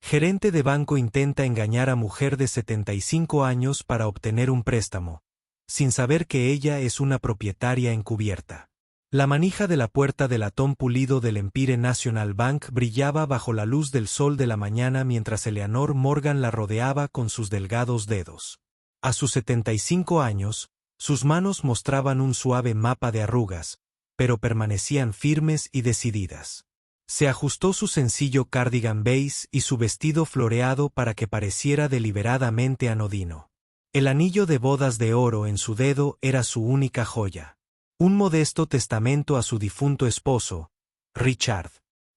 Gerente de banco intenta engañar a mujer de 75 años para obtener un préstamo, sin saber que ella es una propietaria encubierta. La manija de la puerta de latón pulido del Empire National Bank brillaba bajo la luz del sol de la mañana mientras Eleanor Morgan la rodeaba con sus delgados dedos. A sus 75 años, sus manos mostraban un suave mapa de arrugas, pero permanecían firmes y decididas. Se ajustó su sencillo cardigan beige y su vestido floreado para que pareciera deliberadamente anodino. El anillo de bodas de oro en su dedo era su única joya. Un modesto testamento a su difunto esposo, Richard.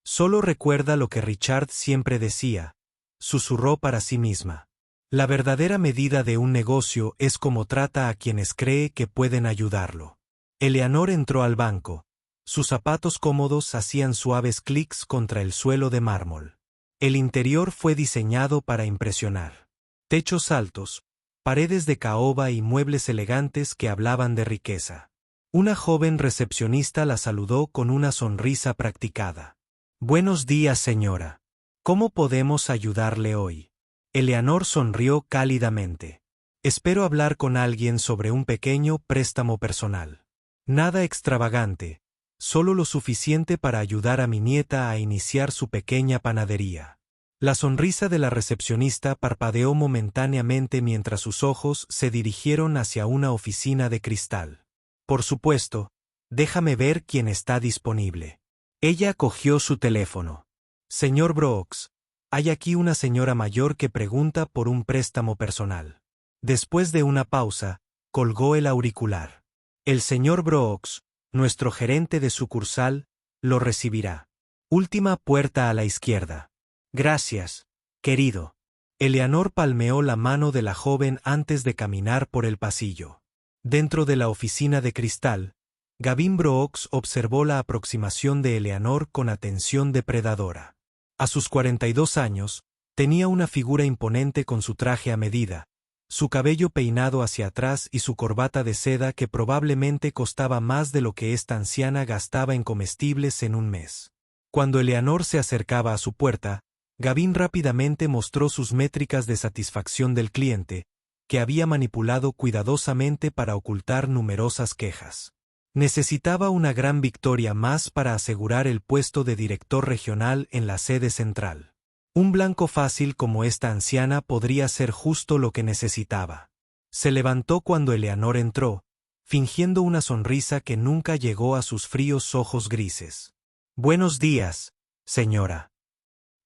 Solo recuerda lo que Richard siempre decía, susurró para sí misma. La verdadera medida de un negocio es cómo trata a quienes cree que pueden ayudarlo. Eleanor entró al banco. Sus zapatos cómodos hacían suaves clics contra el suelo de mármol. El interior fue diseñado para impresionar. Techos altos, paredes de caoba y muebles elegantes que hablaban de riqueza. Una joven recepcionista la saludó con una sonrisa practicada. «Buenos días, señora. ¿Cómo podemos ayudarle hoy?» Eleanor sonrió cálidamente. «Espero hablar con alguien sobre un pequeño préstamo personal. Nada extravagante, solo lo suficiente para ayudar a mi nieta a iniciar su pequeña panadería». La sonrisa de la recepcionista parpadeó momentáneamente mientras sus ojos se dirigieron hacia una oficina de cristal. «Por supuesto, déjame ver quién está disponible». Ella cogió su teléfono. «Señor Brooks, hay aquí una señora mayor que pregunta por un préstamo personal». Después de una pausa, colgó el auricular. «El señor Brooks, nuestro gerente de sucursal, lo recibirá. Última puerta a la izquierda». «Gracias, querido». Eleanor palmeó la mano de la joven antes de caminar por el pasillo. Dentro de la oficina de cristal, Gavin Brooks observó la aproximación de Eleanor con atención depredadora. A sus 42 años, tenía una figura imponente con su traje a medida, su cabello peinado hacia atrás y su corbata de seda que probablemente costaba más de lo que esta anciana gastaba en comestibles en un mes. Cuando Eleanor se acercaba a su puerta, Gavin rápidamente mostró sus métricas de satisfacción del cliente, que había manipulado cuidadosamente para ocultar numerosas quejas. Necesitaba una gran victoria más para asegurar el puesto de director regional en la sede central. Un blanco fácil como esta anciana podría ser justo lo que necesitaba. Se levantó cuando Eleanor entró, fingiendo una sonrisa que nunca llegó a sus fríos ojos grises. «Buenos días, señora».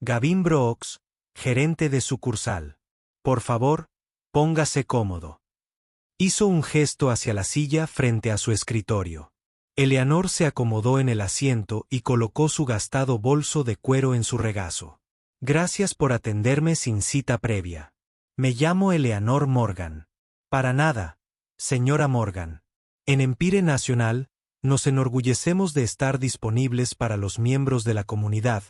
«Gavin Brooks, gerente de sucursal. Por favor, póngase cómodo». Hizo un gesto hacia la silla frente a su escritorio. Eleanor se acomodó en el asiento y colocó su gastado bolso de cuero en su regazo. «Gracias por atenderme sin cita previa. Me llamo Eleanor Morgan». «Para nada, señora Morgan. En Empire National, nos enorgullecemos de estar disponibles para los miembros de la comunidad,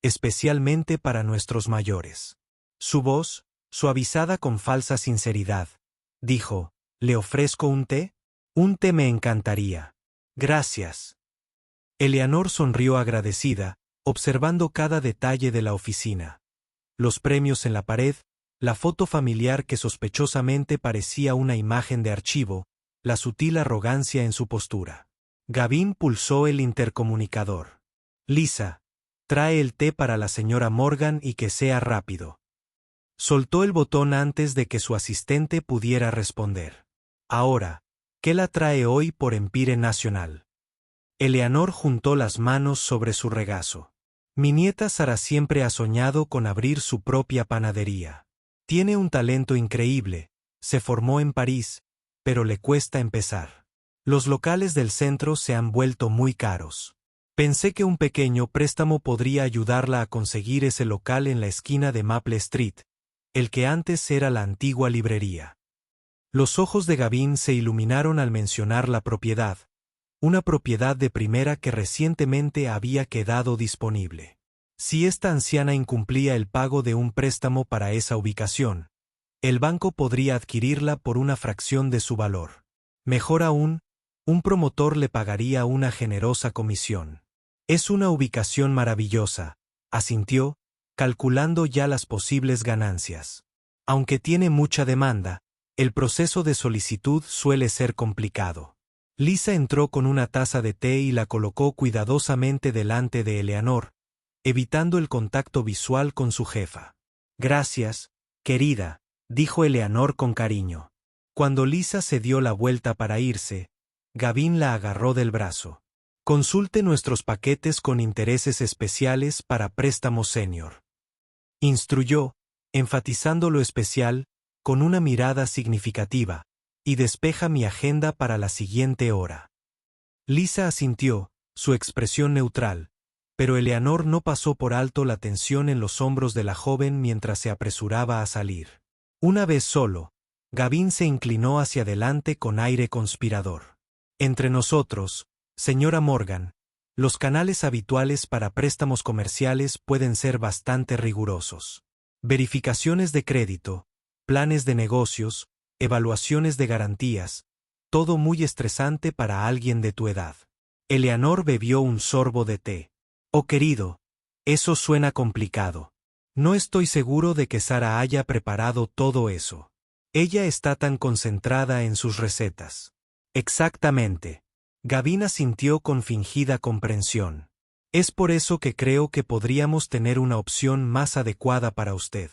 especialmente para nuestros mayores». Su voz, suavizada con falsa sinceridad, dijo: «¿Le ofrezco un té? Un té me encantaría. Gracias». Eleanor sonrió agradecida, observando cada detalle de la oficina. Los premios en la pared, la foto familiar que sospechosamente parecía una imagen de archivo, la sutil arrogancia en su postura. Gavin pulsó el intercomunicador. «Lisa, trae el té para la señora Morgan y que sea rápido». Soltó el botón antes de que su asistente pudiera responder. «Ahora, ¿qué la trae hoy por Empire National?» Eleanor juntó las manos sobre su regazo. «Mi nieta Sara siempre ha soñado con abrir su propia panadería. Tiene un talento increíble, se formó en París, pero le cuesta empezar. Los locales del centro se han vuelto muy caros. Pensé que un pequeño préstamo podría ayudarla a conseguir ese local en la esquina de Maple Street, el que antes era la antigua librería». Los ojos de Gavin se iluminaron al mencionar la propiedad, una propiedad de primera que recientemente había quedado disponible. Si esta anciana incumplía el pago de un préstamo para esa ubicación, el banco podría adquirirla por una fracción de su valor. Mejor aún, un promotor le pagaría una generosa comisión. «Es una ubicación maravillosa», asintió, calculando ya las posibles ganancias. Aunque tiene mucha demanda, el proceso de solicitud suele ser complicado. Lisa entró con una taza de té y la colocó cuidadosamente delante de Eleanor, evitando el contacto visual con su jefa. Gracias, querida, dijo Eleanor con cariño. Cuando Lisa se dio la vuelta para irse, Gavin la agarró del brazo. Consulte nuestros paquetes con intereses especiales para préstamos senior. Instruyó, enfatizando lo especial, con una mirada significativa, y despeja mi agenda para la siguiente hora. Lisa asintió, su expresión neutral, pero Eleanor no pasó por alto la tensión en los hombros de la joven mientras se apresuraba a salir. Una vez solo, Gavin se inclinó hacia adelante con aire conspirador. Entre nosotros, señora Morgan, los canales habituales para préstamos comerciales pueden ser bastante rigurosos. Verificaciones de crédito, planes de negocios, evaluaciones de garantías, todo muy estresante para alguien de tu edad. Eleanor bebió un sorbo de té. Oh querido, eso suena complicado. No estoy seguro de que Sara haya preparado todo eso. Ella está tan concentrada en sus recetas. Exactamente. Gavin asintió con fingida comprensión. Es por eso que creo que podríamos tener una opción más adecuada para usted.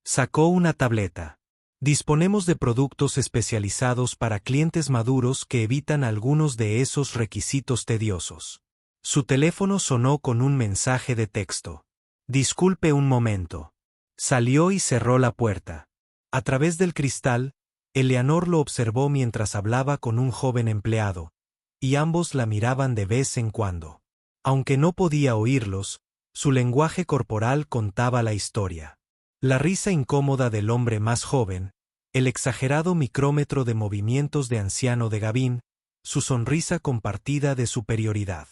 Sacó una tableta. Disponemos de productos especializados para clientes maduros que evitan algunos de esos requisitos tediosos. Su teléfono sonó con un mensaje de texto. Disculpe un momento. Salió y cerró la puerta. A través del cristal, Eleanor lo observó mientras hablaba con un joven empleado, y ambos la miraban de vez en cuando. Aunque no podía oírlos, su lenguaje corporal contaba la historia. La risa incómoda del hombre más joven, el exagerado micrómetro de movimientos de anciano de Gavin, su sonrisa compartida de superioridad.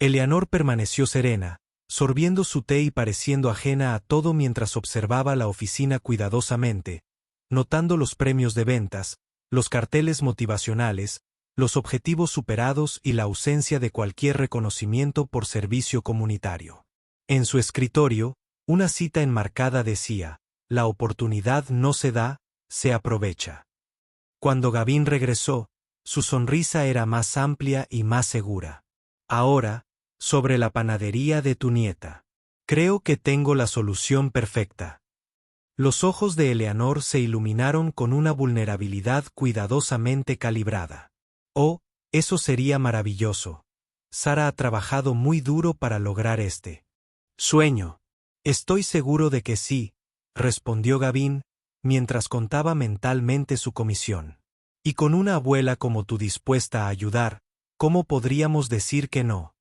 Eleanor permaneció serena, sorbiendo su té y pareciendo ajena a todo mientras observaba la oficina cuidadosamente, notando los premios de ventas, los carteles motivacionales, los objetivos superados y la ausencia de cualquier reconocimiento por servicio comunitario. En su escritorio, una cita enmarcada decía: la oportunidad no se da, se aprovecha. Cuando Gavin regresó, su sonrisa era más amplia y más segura. Ahora, sobre la panadería de tu nieta. Creo que tengo la solución perfecta. Los ojos de Eleanor se iluminaron con una vulnerabilidad cuidadosamente calibrada. Oh, eso sería maravilloso. Sara ha trabajado muy duro para lograr este sueño. Estoy seguro de que sí, respondió Gavin, mientras contaba mentalmente su comisión. Y con una abuela como tú dispuesta a ayudar, ¿cómo podríamos decir que no?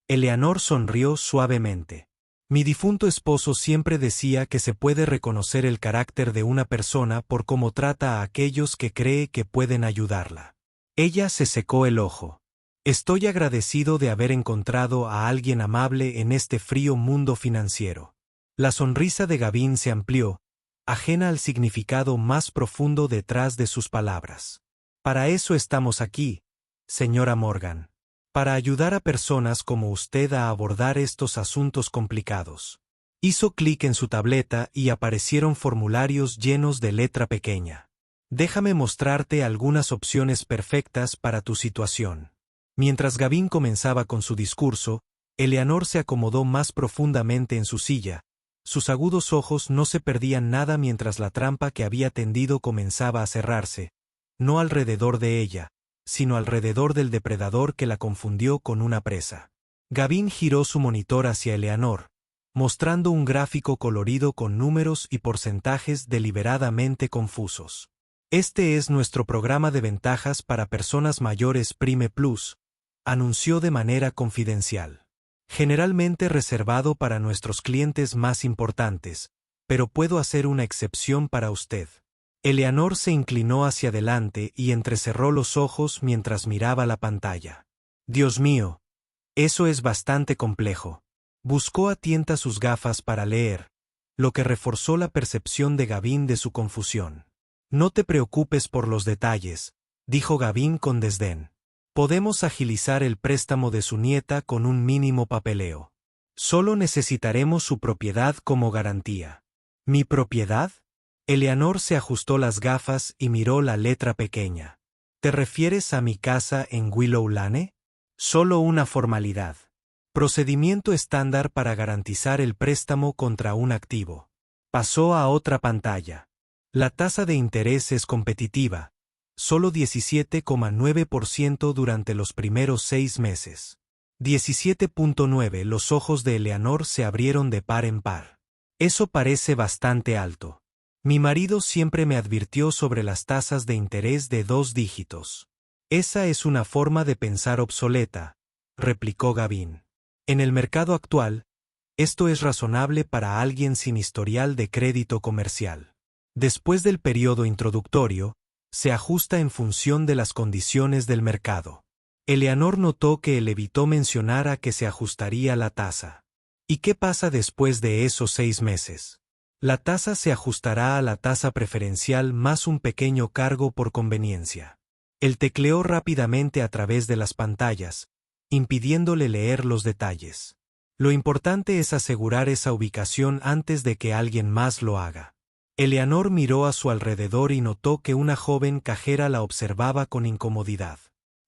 Eleanor sonrió suavemente. Mi difunto esposo siempre decía que se puede reconocer el carácter de una persona por cómo trata a aquellos que cree que pueden ayudarla. Ella se secó el ojo. Estoy agradecido de haber encontrado a alguien amable en este frío mundo financiero. La sonrisa de Gavin se amplió, ajena al significado más profundo detrás de sus palabras. Para eso estamos aquí, señora Morgan. Para ayudar a personas como usted a abordar estos asuntos complicados. Hizo clic en su tableta y aparecieron formularios llenos de letra pequeña. Déjame mostrarte algunas opciones perfectas para tu situación. Mientras Gavin comenzaba con su discurso, Eleanor se acomodó más profundamente en su silla. Sus agudos ojos no se perdían nada mientras la trampa que había tendido comenzaba a cerrarse, no alrededor de ella, sino alrededor del depredador que la confundió con una presa. Gavin giró su monitor hacia Eleanor, mostrando un gráfico colorido con números y porcentajes deliberadamente confusos. Este es nuestro programa de ventajas para personas mayores Prime Plus, anunció de manera confidencial. Generalmente reservado para nuestros clientes más importantes, pero puedo hacer una excepción para usted. Eleanor se inclinó hacia adelante y entrecerró los ojos mientras miraba la pantalla. Dios mío, eso es bastante complejo. Buscó a tientas sus gafas para leer, lo que reforzó la percepción de Gavin de su confusión. No te preocupes por los detalles, dijo Gavin con desdén. Podemos agilizar el préstamo de su nieta con un mínimo papeleo. Solo necesitaremos su propiedad como garantía. ¿Mi propiedad? Eleanor se ajustó las gafas y miró la letra pequeña. ¿Te refieres a mi casa en Willow Lane? Solo una formalidad. Procedimiento estándar para garantizar el préstamo contra un activo. Pasó a otra pantalla. La tasa de interés es competitiva. Solo 17,9% durante los primeros 6 meses. 17,9. Los ojos de Eleanor se abrieron de par en par. Eso parece bastante alto. Mi marido siempre me advirtió sobre las tasas de interés de 2 dígitos. Esa es una forma de pensar obsoleta, replicó Gavin. En el mercado actual, esto es razonable para alguien sin historial de crédito comercial. Después del periodo introductorio, se ajusta en función de las condiciones del mercado. Eleanor notó que él evitó mencionar a que se ajustaría la tasa. ¿Y qué pasa después de esos 6 meses? La tasa se ajustará a la tasa preferencial más un pequeño cargo por conveniencia. Él tecleó rápidamente a través de las pantallas, impidiéndole leer los detalles. Lo importante es asegurar esa ubicación antes de que alguien más lo haga. Eleanor miró a su alrededor y notó que una joven cajera la observaba con incomodidad.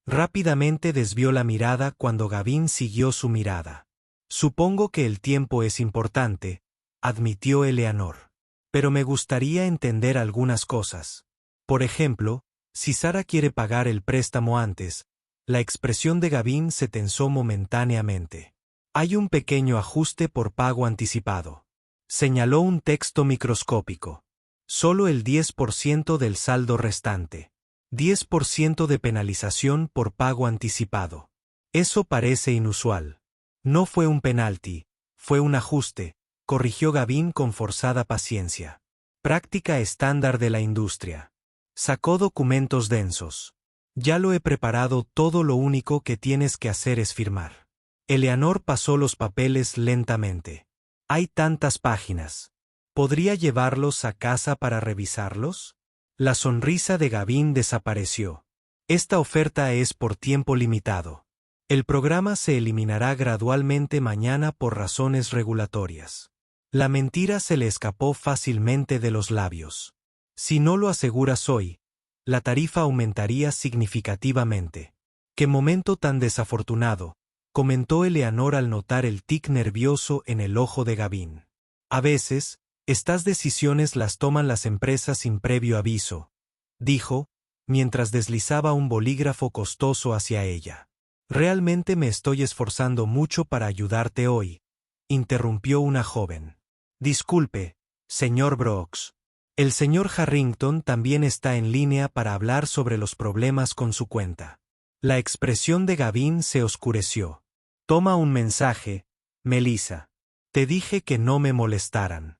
Rápidamente desvió la mirada cuando Gavin siguió su mirada. Supongo que el tiempo es importante, admitió Eleanor. Pero me gustaría entender algunas cosas. Por ejemplo, si Sara quiere pagar el préstamo antes, la expresión de Gavin se tensó momentáneamente. Hay un pequeño ajuste por pago anticipado. Señaló un texto microscópico. Solo el 10% del saldo restante. 10% de penalización por pago anticipado. Eso parece inusual. No fue un penalti, fue un ajuste, corrigió Gavin con forzada paciencia. Práctica estándar de la industria. Sacó documentos densos. Ya lo he preparado, todo lo único que tienes que hacer es firmar. Eleanor pasó los papeles lentamente. Hay tantas páginas. ¿Podría llevarlos a casa para revisarlos? La sonrisa de Gavin desapareció. Esta oferta es por tiempo limitado. El programa se eliminará gradualmente mañana por razones regulatorias. La mentira se le escapó fácilmente de los labios. Si no lo aseguras hoy, la tarifa aumentaría significativamente. ¡Qué momento tan desafortunado!, comentó Eleanor al notar el tic nervioso en el ojo de Gavin. A veces, estas decisiones las toman las empresas sin previo aviso, dijo, mientras deslizaba un bolígrafo costoso hacia ella. Realmente me estoy esforzando mucho para ayudarte hoy, interrumpió una joven. Disculpe, señor Brooks. El señor Harrington también está en línea para hablar sobre los problemas con su cuenta. La expresión de Gavin se oscureció. Toma un mensaje, Melissa. Te dije que no me molestaran.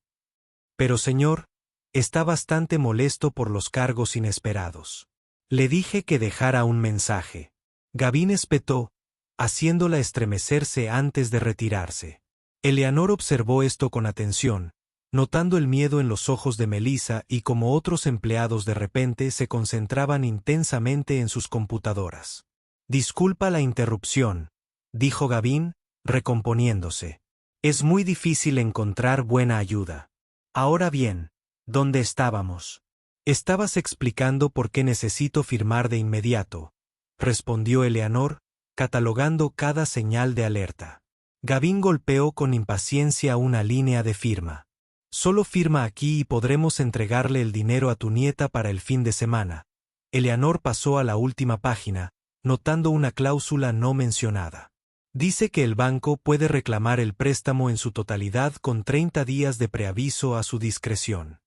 Pero señor, está bastante molesto por los cargos inesperados. Le dije que dejara un mensaje. Gavin espetó, haciéndola estremecerse antes de retirarse. Eleanor observó esto con atención, notando el miedo en los ojos de Melissa y como otros empleados de repente se concentraban intensamente en sus computadoras. Disculpa la interrupción, dijo Gavin, recomponiéndose. Es muy difícil encontrar buena ayuda. Ahora bien, ¿dónde estábamos? Estabas explicando por qué necesito firmar de inmediato, respondió Eleanor, catalogando cada señal de alerta. Gavin golpeó con impaciencia una línea de firma. Solo firma aquí y podremos entregarle el dinero a tu nieta para el fin de semana. Eleanor pasó a la última página, notando una cláusula no mencionada. Dice que el banco puede reclamar el préstamo en su totalidad con 30 días de preaviso a su discreción.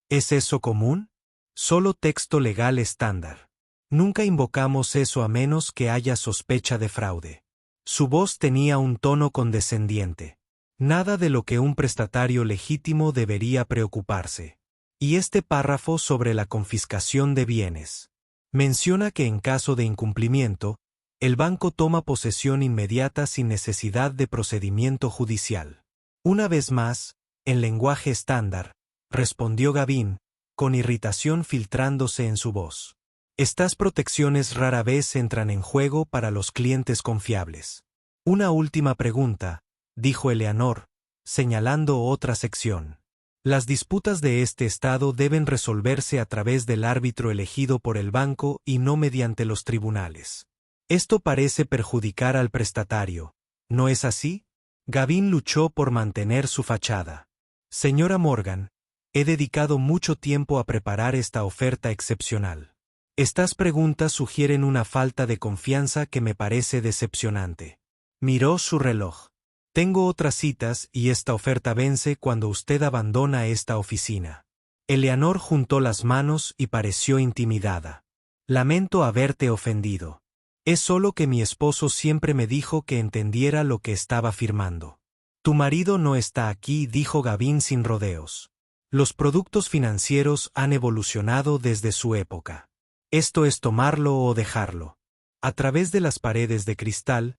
¿Es eso común? Solo texto legal estándar. Nunca invocamos eso a menos que haya sospecha de fraude. Su voz tenía un tono condescendiente. Nada de lo que un prestatario legítimo debería preocuparse. Y este párrafo sobre la confiscación de bienes. Menciona que en caso de incumplimiento, el banco toma posesión inmediata sin necesidad de procedimiento judicial. Una vez más, en lenguaje estándar, respondió Gavin, con irritación filtrándose en su voz. Estas protecciones rara vez entran en juego para los clientes confiables. Una última pregunta, dijo Eleanor, señalando otra sección. Las disputas de este estado deben resolverse a través del árbitro elegido por el banco y no mediante los tribunales. Esto parece perjudicar al prestatario, ¿no es así? Gavin luchó por mantener su fachada. Señora Morgan, he dedicado mucho tiempo a preparar esta oferta excepcional. Estas preguntas sugieren una falta de confianza que me parece decepcionante. Miró su reloj. Tengo otras citas y esta oferta vence cuando usted abandona esta oficina. Eleanor juntó las manos y pareció intimidada. Lamento haberte ofendido. Es solo que mi esposo siempre me dijo que entendiera lo que estaba firmando. Tu marido no está aquí, dijo Gavin sin rodeos. Los productos financieros han evolucionado desde su época. Esto es tomarlo o dejarlo. A través de las paredes de cristal,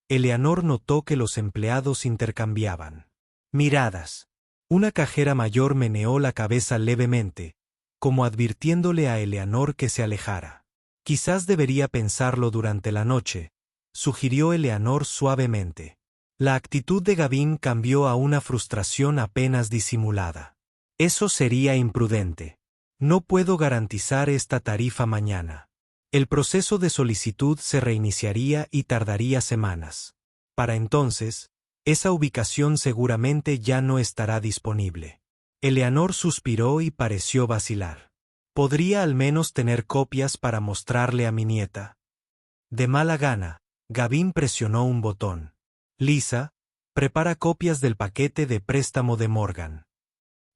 Eleanor notó que los empleados intercambiaban miradas. Una cajera mayor meneó la cabeza levemente, como advirtiéndole a Eleanor que se alejara. Quizás debería pensarlo durante la noche, sugirió Eleanor suavemente. La actitud de Gavin cambió a una frustración apenas disimulada. Eso sería imprudente. No puedo garantizar esta tarifa mañana. El proceso de solicitud se reiniciaría y tardaría semanas. Para entonces, esa ubicación seguramente ya no estará disponible. Eleanor suspiró y pareció vacilar. ¿Podría al menos tener copias para mostrarle a mi nieta? De mala gana, Gavin presionó un botón. Lisa, prepara copias del paquete de préstamo de Morgan.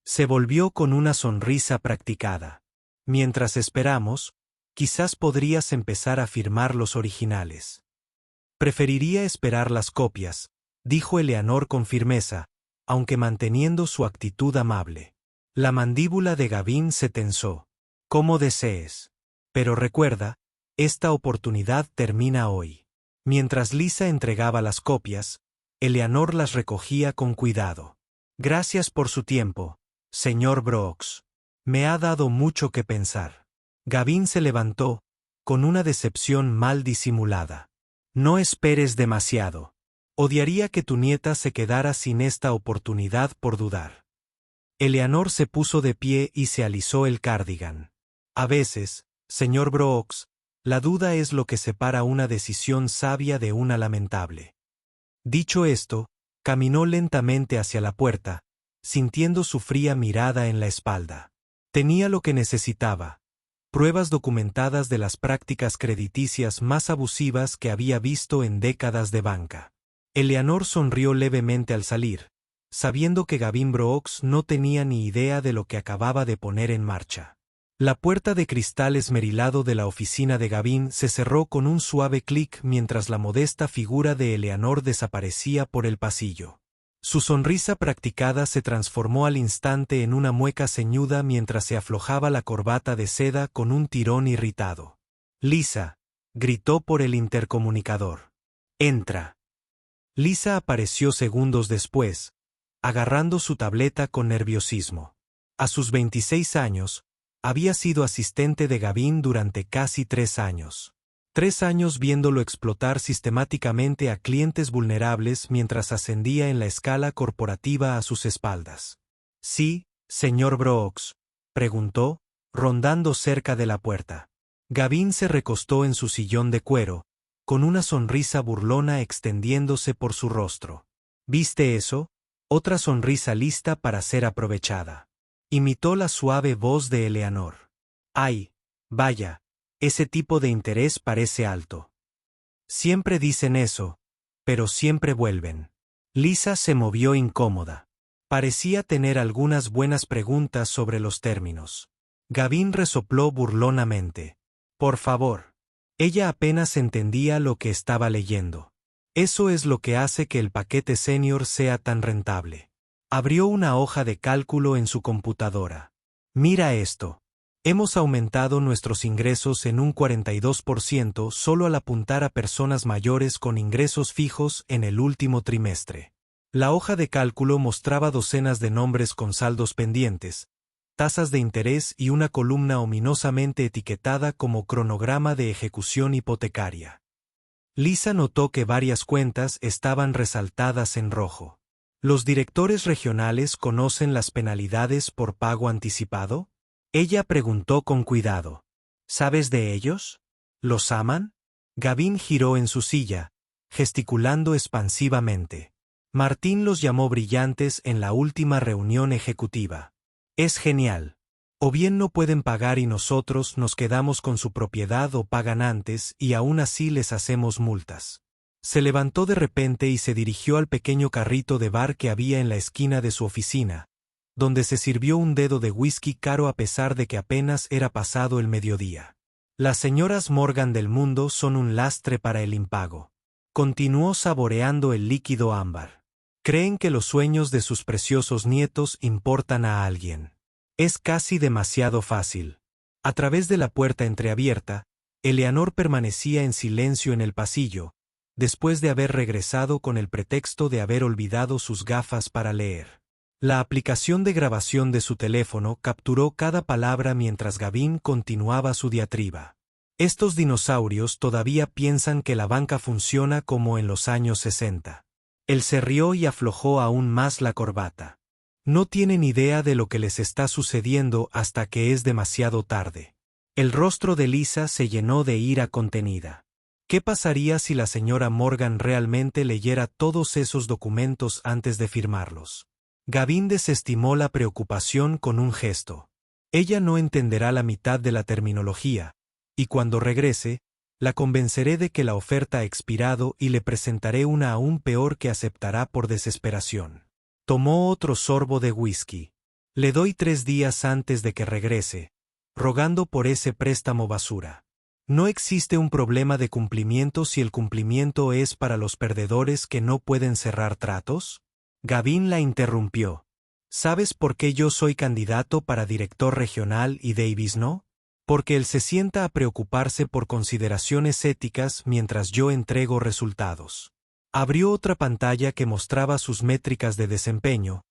Se volvió con una sonrisa practicada. Mientras esperamos, quizás podrías empezar a firmar los originales. Preferiría esperar las copias, dijo Eleanor con firmeza, aunque manteniendo su actitud amable. La mandíbula de Gavin se tensó. Como desees. Pero recuerda, esta oportunidad termina hoy. Mientras Lisa entregaba las copias, Eleanor las recogía con cuidado. Gracias por su tiempo, señor Brooks. Me ha dado mucho que pensar. Gavin se levantó, con una decepción mal disimulada. No esperes demasiado. Odiaría que tu nieta se quedara sin esta oportunidad por dudar. Eleanor se puso de pie y se alisó el cardigan. A veces, señor Brooks, la duda es lo que separa una decisión sabia de una lamentable. Dicho esto, caminó lentamente hacia la puerta, sintiendo su fría mirada en la espalda. Tenía lo que necesitaba, pruebas documentadas de las prácticas crediticias más abusivas que había visto en décadas de banca. Eleanor sonrió levemente al salir, sabiendo que Gavin Brooks no tenía ni idea de lo que acababa de poner en marcha. La puerta de cristal esmerilado de la oficina de Gavin se cerró con un suave clic mientras la modesta figura de Eleanor desaparecía por el pasillo. Su sonrisa practicada se transformó al instante en una mueca ceñuda mientras se aflojaba la corbata de seda con un tirón irritado. Lisa, gritó por el intercomunicador. Entra. Lisa apareció segundos después, agarrando su tableta con nerviosismo. A sus 26 años, había sido asistente de Gavin durante casi 3 años. 3 años viéndolo explotar sistemáticamente a clientes vulnerables mientras ascendía en la escala corporativa a sus espaldas. «Sí, señor Brooks», preguntó, rondando cerca de la puerta. Gavin se recostó en su sillón de cuero, con una sonrisa burlona extendiéndose por su rostro. «¿Viste eso? Otra sonrisa lista para ser aprovechada». Imitó la suave voz de Eleanor. «Ay, vaya, ese tipo de interés parece alto. Siempre dicen eso, pero siempre vuelven». Lisa se movió incómoda. Parecía tener algunas buenas preguntas sobre los términos. Gavin resopló burlonamente. «Por favor». Ella apenas entendía lo que estaba leyendo. Eso es lo que hace que el paquete senior sea tan rentable. Abrió una hoja de cálculo en su computadora. «Mira esto. Hemos aumentado nuestros ingresos en un 42% solo al apuntar a personas mayores con ingresos fijos en el último trimestre». La hoja de cálculo mostraba docenas de nombres con saldos pendientes, tasas de interés y una columna ominosamente etiquetada como cronograma de ejecución hipotecaria. Lisa notó que varias cuentas estaban resaltadas en rojo. ¿Los directores regionales conocen las penalidades por pago anticipado? Ella preguntó con cuidado. ¿Sabes de ellos? ¿Los aman? Gavin giró en su silla, gesticulando expansivamente. Martín los llamó brillantes en la última reunión ejecutiva. Es genial. O bien no pueden pagar y nosotros nos quedamos con su propiedad o pagan antes y aún así les hacemos multas. Se levantó de repente y se dirigió al pequeño carrito de bar que había en la esquina de su oficina, donde se sirvió un dedo de whisky caro a pesar de que apenas era pasado el mediodía. Las señoras Morgan del mundo son un lastre para el impago. Continuó saboreando el líquido ámbar. Creen que los sueños de sus preciosos nietos importan a alguien. Es casi demasiado fácil. A través de la puerta entreabierta, Eleanor permanecía en silencio en el pasillo, después de haber regresado con el pretexto de haber olvidado sus gafas para leer. La aplicación de grabación de su teléfono capturó cada palabra mientras Gavin continuaba su diatriba. Estos dinosaurios todavía piensan que la banca funciona como en los años 60. Él se rió y aflojó aún más la corbata. No tienen idea de lo que les está sucediendo hasta que es demasiado tarde. El rostro de Lisa se llenó de ira contenida. ¿Qué pasaría si la señora Morgan realmente leyera todos esos documentos antes de firmarlos? Gavin desestimó la preocupación con un gesto. Ella no entenderá la mitad de la terminología, y cuando regrese, la convenceré de que la oferta ha expirado y le presentaré una aún peor que aceptará por desesperación. Tomó otro sorbo de whisky. Le doy 3 días antes de que regrese, rogando por ese préstamo basura. No existe un problema de cumplimiento si el cumplimiento es para los perdedores que no pueden cerrar tratos. Gavin la interrumpió. ¿Sabes por qué yo soy candidato para director regional y Davis no? Porque él se sienta a preocuparse por consideraciones éticas mientras yo entrego resultados. Abrió otra pantalla que mostraba sus métricas de desempeño,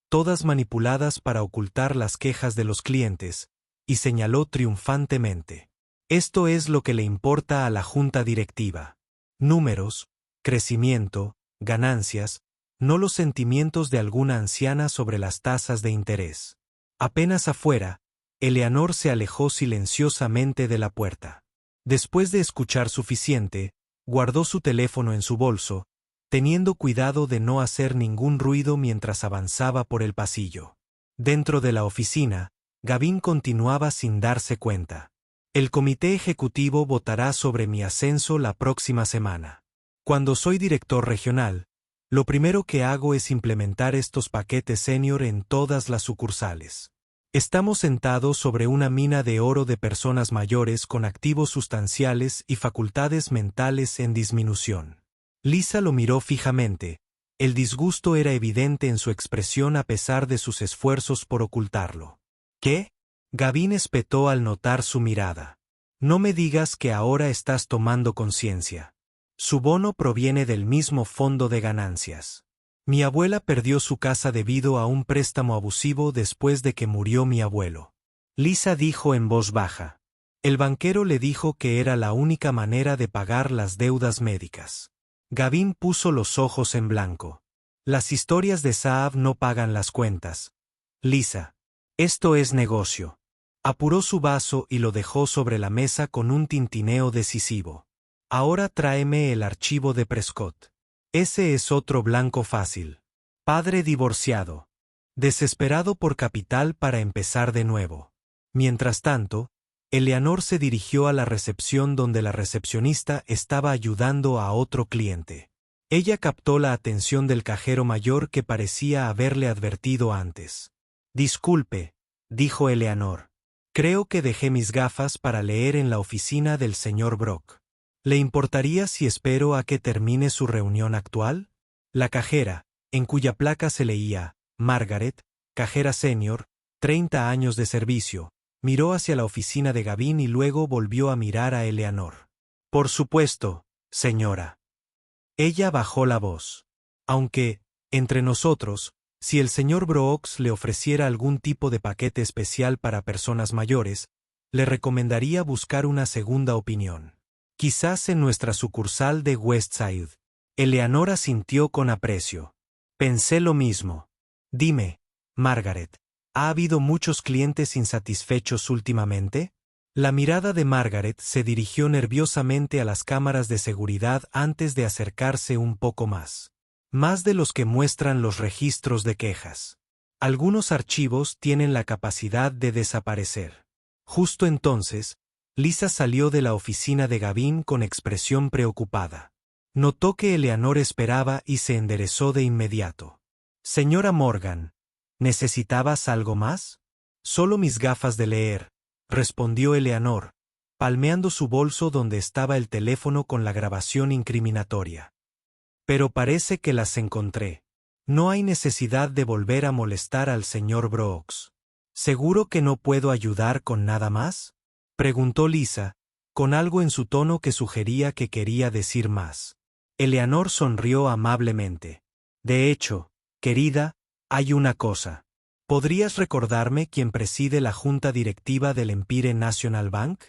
todas manipuladas para ocultar las quejas de los clientes, y señaló triunfantemente. Esto es lo que le importa a la junta directiva. Números, crecimiento, ganancias, no los sentimientos de alguna anciana sobre las tasas de interés. Apenas afuera, Eleanor se alejó silenciosamente de la puerta. Después de escuchar suficiente, guardó su teléfono en su bolso, teniendo cuidado de no hacer ningún ruido mientras avanzaba por el pasillo. Dentro de la oficina, Gavin continuaba sin darse cuenta. El comité ejecutivo votará sobre mi ascenso la próxima semana. Cuando soy director regional, lo primero que hago es implementar estos paquetes senior en todas las sucursales. Estamos sentados sobre una mina de oro de personas mayores con activos sustanciales y facultades mentales en disminución. Lisa lo miró fijamente. El disgusto era evidente en su expresión a pesar de sus esfuerzos por ocultarlo. ¿Qué? Gavin espetó al notar su mirada. No me digas que ahora estás tomando conciencia. Su bono proviene del mismo fondo de ganancias. Mi abuela perdió su casa debido a un préstamo abusivo después de que murió mi abuelo. Lisa dijo en voz baja. El banquero le dijo que era la única manera de pagar las deudas médicas. Gavin puso los ojos en blanco. Las historias de Saab no pagan las cuentas. Lisa. Esto es negocio. Apuró su vaso y lo dejó sobre la mesa con un tintineo decisivo. Ahora tráeme el archivo de Prescott. Ese es otro blanco fácil. Padre divorciado. Desesperado por capital para empezar de nuevo. Mientras tanto, Eleanor se dirigió a la recepción donde la recepcionista estaba ayudando a otro cliente. Ella captó la atención del cajero mayor que parecía haberle advertido antes. Disculpe, dijo Eleanor. Creo que dejé mis gafas para leer en la oficina del señor Brock. ¿Le importaría si espero a que termine su reunión actual? La cajera, en cuya placa se leía, Margaret, cajera senior, 30 años de servicio, miró hacia la oficina de Gavin y luego volvió a mirar a Eleanor. Por supuesto, señora. Ella bajó la voz. Aunque, entre nosotros, si el señor Brooks le ofreciera algún tipo de paquete especial para personas mayores, le recomendaría buscar una segunda opinión. Quizás en nuestra sucursal de Westside. Eleanor asintió con aprecio. Pensé lo mismo. Dime, Margaret, ¿ha habido muchos clientes insatisfechos últimamente? La mirada de Margaret se dirigió nerviosamente a las cámaras de seguridad antes de acercarse un poco más. Más de los que muestran los registros de quejas. Algunos archivos tienen la capacidad de desaparecer. Justo entonces, Lisa salió de la oficina de Gavin con expresión preocupada. Notó que Eleanor esperaba y se enderezó de inmediato. Señora Morgan, ¿necesitabas algo más? Solo mis gafas de leer, respondió Eleanor, palmeando su bolso donde estaba el teléfono con la grabación incriminatoria. Pero parece que las encontré. No hay necesidad de volver a molestar al señor Brooks. ¿Seguro que no puedo ayudar con nada más? Preguntó Lisa, con algo en su tono que sugería que quería decir más. Eleanor sonrió amablemente. De hecho, querida, hay una cosa. ¿Podrías recordarme quién preside la junta directiva del Empire National Bank?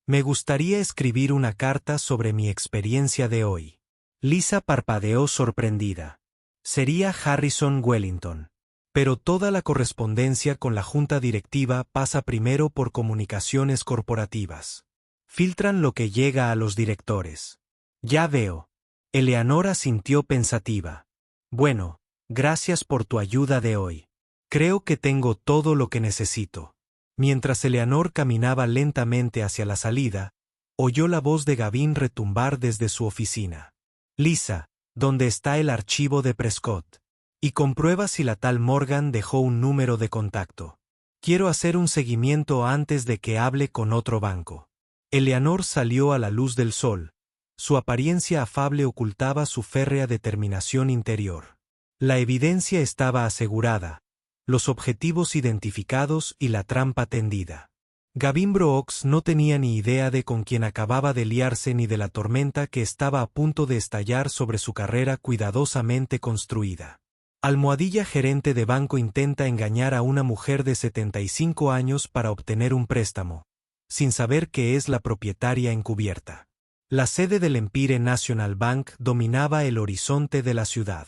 Me gustaría escribir una carta sobre mi experiencia de hoy. Lisa parpadeó sorprendida. Sería Harrison Wellington. Pero toda la correspondencia con la junta directiva pasa primero por comunicaciones corporativas. Filtran lo que llega a los directores. Ya veo. Eleanor asintió pensativa. Bueno, gracias por tu ayuda de hoy. Creo que tengo todo lo que necesito. Mientras Eleanor caminaba lentamente hacia la salida, oyó la voz de Gavin retumbar desde su oficina. Lisa, ¿dónde está el archivo de Prescott? Y comprueba si la tal Morgan dejó un número de contacto. Quiero hacer un seguimiento antes de que hable con otro banco. Eleanor salió a la luz del sol. Su apariencia afable ocultaba su férrea determinación interior. La evidencia estaba asegurada, los objetivos identificados y la trampa tendida. Gavin Brooks no tenía ni idea de con quién acababa de liarse ni de la tormenta que estaba a punto de estallar sobre su carrera cuidadosamente construida. Almohadilla gerente de banco intenta engañar a una mujer de 75 años para obtener un préstamo, sin saber que es la propietaria encubierta. La sede del Empire National Bank dominaba el horizonte de la ciudad.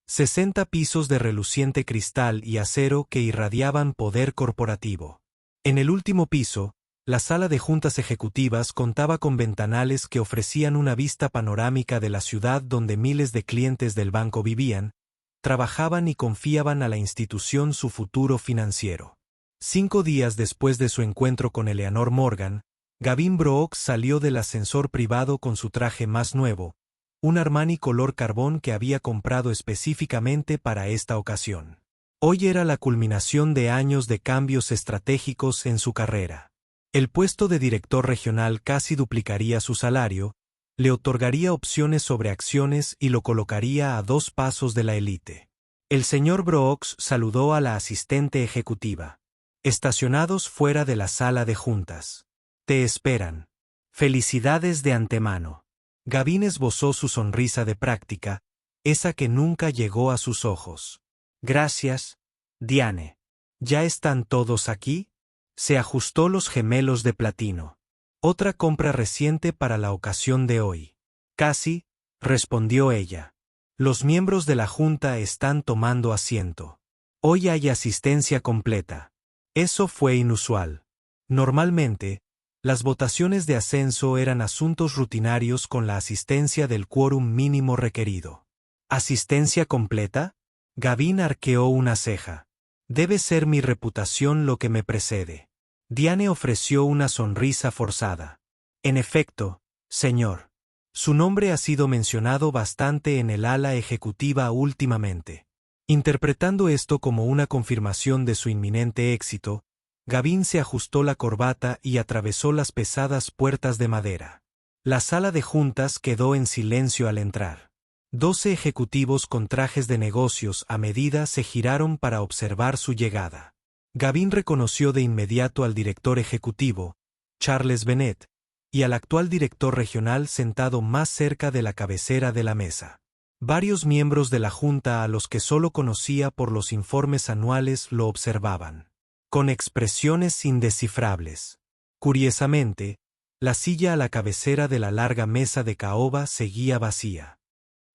60 pisos de reluciente cristal y acero que irradiaban poder corporativo. En el último piso, la sala de juntas ejecutivas contaba con ventanales que ofrecían una vista panorámica de la ciudad donde miles de clientes del banco vivían, trabajaban y confiaban a la institución su futuro financiero. 5 días después de su encuentro con Eleanor Morgan, Gavin Brooks salió del ascensor privado con su traje más nuevo, un Armani color carbón que había comprado específicamente para esta ocasión. Hoy era la culminación de años de cambios estratégicos en su carrera. El puesto de director regional casi duplicaría su salario, le otorgaría opciones sobre acciones y lo colocaría a 2 pasos de la élite. El señor Brooks saludó a la asistente ejecutiva. Estacionados fuera de la sala de juntas. Te esperan. Felicidades de antemano. Gavin esbozó su sonrisa de práctica, esa que nunca llegó a sus ojos. Gracias, Diane. ¿Ya están todos aquí? Se ajustó los gemelos de platino. Otra compra reciente para la ocasión de hoy. Casi, respondió ella. Los miembros de la junta están tomando asiento. Hoy hay asistencia completa. Eso fue inusual. Normalmente, las votaciones de ascenso eran asuntos rutinarios con la asistencia del quórum mínimo requerido. ¿Asistencia completa? Gavin arqueó una ceja. Debe ser mi reputación lo que me precede. Diane ofreció una sonrisa forzada. En efecto, señor. Su nombre ha sido mencionado bastante en el ala ejecutiva últimamente. Interpretando esto como una confirmación de su inminente éxito, Gavin se ajustó la corbata y atravesó las pesadas puertas de madera. La sala de juntas quedó en silencio al entrar. 12 ejecutivos con trajes de negocios a medida se giraron para observar su llegada. Gavin reconoció de inmediato al director ejecutivo, Charles Bennett, y al actual director regional sentado más cerca de la cabecera de la mesa. Varios miembros de la junta a los que solo conocía por los informes anuales lo observaban, con expresiones indescifrables. Curiosamente, La silla a la cabecera de la larga mesa de caoba seguía vacía.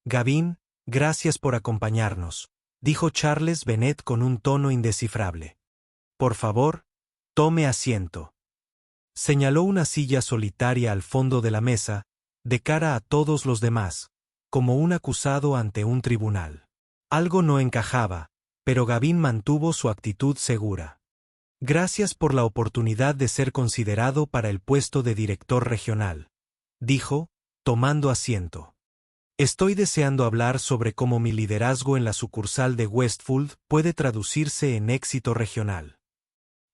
Gavin, gracias por acompañarnos, dijo Charles Bennet con un tono indescifrable. Por favor, tome asiento. Señaló una silla solitaria al fondo de la mesa, de cara a todos los demás, como un acusado ante un tribunal. Algo no encajaba, pero Gavin mantuvo su actitud segura. Gracias por la oportunidad de ser considerado para el puesto de director regional, dijo, tomando asiento. Estoy deseando hablar sobre cómo mi liderazgo en la sucursal de Westfield puede traducirse en éxito regional.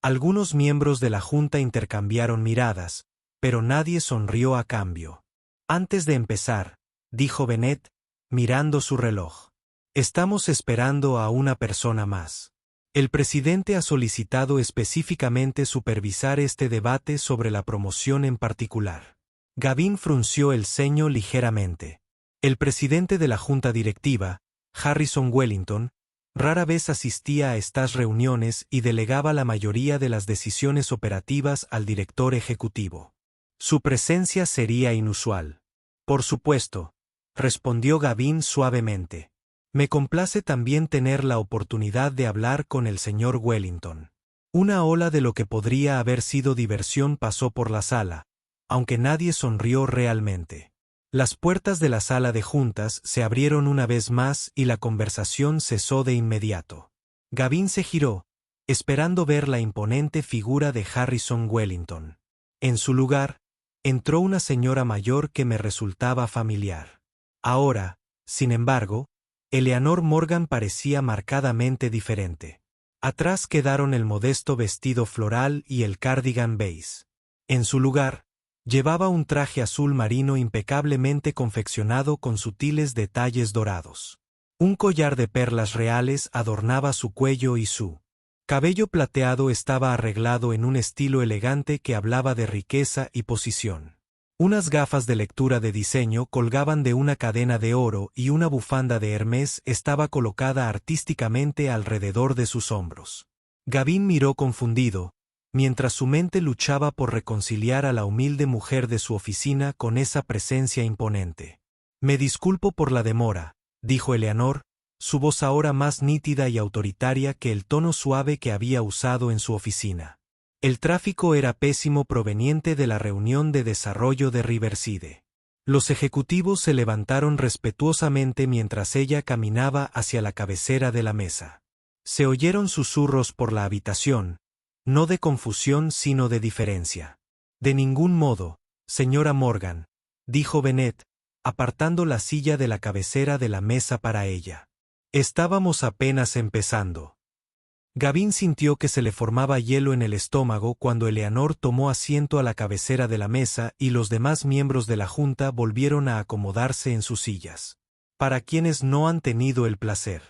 Algunos miembros de la Junta intercambiaron miradas, pero nadie sonrió a cambio. Antes de empezar, dijo Bennet, mirando su reloj. Estamos esperando a una persona más. El presidente ha solicitado específicamente supervisar este debate sobre la promoción en particular. Gavin frunció el ceño ligeramente. El presidente de la junta directiva, Harrison Wellington, rara vez asistía a estas reuniones y delegaba la mayoría de las decisiones operativas al director ejecutivo. Su presencia sería inusual. Por supuesto, respondió Gavin suavemente. Me complace también tener la oportunidad de hablar con el señor Wellington. Una ola de lo que podría haber sido diversión pasó por la sala, aunque nadie sonrió realmente. Las puertas de la sala de juntas se abrieron una vez más y la conversación cesó de inmediato. Gavin se giró, esperando ver la imponente figura de Harrison Wellington. En su lugar, entró una señora mayor que me resultaba familiar. Ahora, sin embargo, Eleanor Morgan parecía marcadamente diferente. Atrás quedaron el modesto vestido floral y el cardigan beige. En su lugar, llevaba un traje azul marino impecablemente confeccionado con sutiles detalles dorados. Un collar de perlas reales adornaba su cuello y su cabello plateado estaba arreglado en un estilo elegante que hablaba de riqueza y posición. Unas gafas de lectura de diseño colgaban de una cadena de oro y una bufanda de Hermès estaba colocada artísticamente alrededor de sus hombros. Gavin miró confundido, mientras su mente luchaba por reconciliar a la humilde mujer de su oficina con esa presencia imponente. Me disculpo por la demora, dijo Eleanor, su voz ahora más nítida y autoritaria que el tono suave que había usado en su oficina. El tráfico era pésimo proveniente de la reunión de desarrollo de Riverside. Los ejecutivos se levantaron respetuosamente mientras ella caminaba hacia la cabecera de la mesa. Se oyeron susurros por la habitación, no de confusión sino de diferencia. De ningún modo, señora Morgan, dijo Bennet, apartando la silla de la cabecera de la mesa para ella. Estábamos apenas empezando. Gavin sintió que se le formaba hielo en el estómago cuando Eleanor tomó asiento a la cabecera de la mesa y los demás miembros de la junta volvieron a acomodarse en sus sillas. Para quienes no han tenido el placer.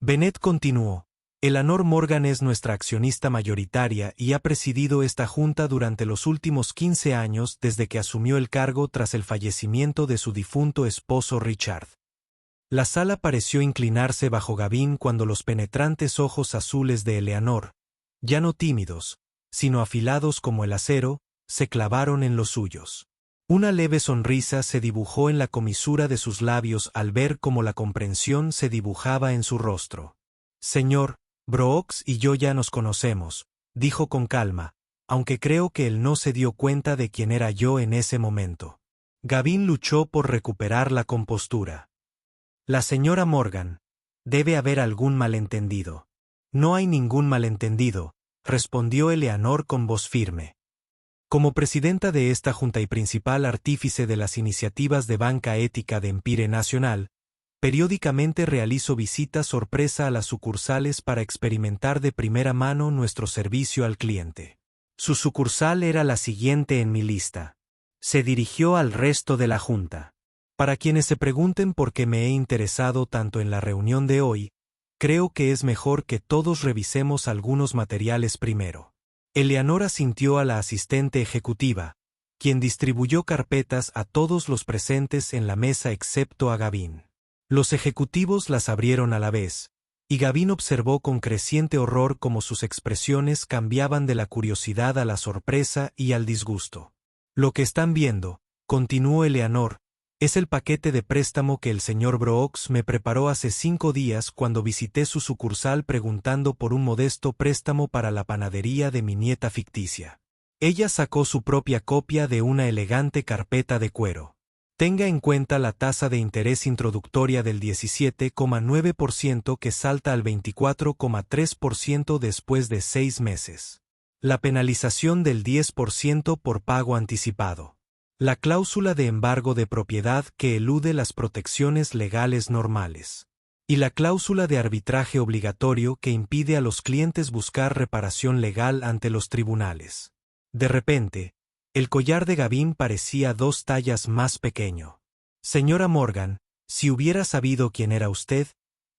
Bennet continuó. Eleanor Morgan es nuestra accionista mayoritaria y ha presidido esta junta durante los últimos 15 años desde que asumió el cargo tras el fallecimiento de su difunto esposo Richard. La sala pareció inclinarse bajo Gavin cuando los penetrantes ojos azules de Eleanor, ya no tímidos, sino afilados como el acero, se clavaron en los suyos. Una leve sonrisa se dibujó en la comisura de sus labios al ver cómo la comprensión se dibujaba en su rostro. Señor, Brooks y yo ya nos conocemos, dijo con calma, aunque creo que él no se dio cuenta de quién era yo en ese momento. Gavin luchó por recuperar la compostura. La señora Morgan. Debe haber algún malentendido. No hay ningún malentendido, respondió Eleanor con voz firme. Como presidenta de esta junta y principal artífice de las iniciativas de banca ética de Empire Nacional, periódicamente realizo visitas sorpresa a las sucursales para experimentar de primera mano nuestro servicio al cliente. Su sucursal era la siguiente en mi lista. Se dirigió al resto de la junta. Para quienes se pregunten por qué me he interesado tanto en la reunión de hoy, creo que es mejor que todos revisemos algunos materiales primero. Eleanor asintió a la asistente ejecutiva, quien distribuyó carpetas a todos los presentes en la mesa excepto a Gavin. Los ejecutivos las abrieron a la vez, y Gavin observó con creciente horror cómo sus expresiones cambiaban de la curiosidad a la sorpresa y al disgusto. Lo que están viendo, continuó Eleanor, es el paquete de préstamo que el señor Brooks me preparó hace 5 días cuando visité su sucursal preguntando por un modesto préstamo para la panadería de mi nieta ficticia. Ella sacó su propia copia de una elegante carpeta de cuero. Tenga en cuenta la tasa de interés introductoria del 17,9% que salta al 24,3% después de 6 meses. La penalización del 10% por pago anticipado. La cláusula de embargo de propiedad que elude las protecciones legales normales. Y la cláusula de arbitraje obligatorio que impide a los clientes buscar reparación legal ante los tribunales. De repente, el collar de Gavin parecía 2 tallas más pequeño. Señora Morgan, si hubiera sabido quién era usted,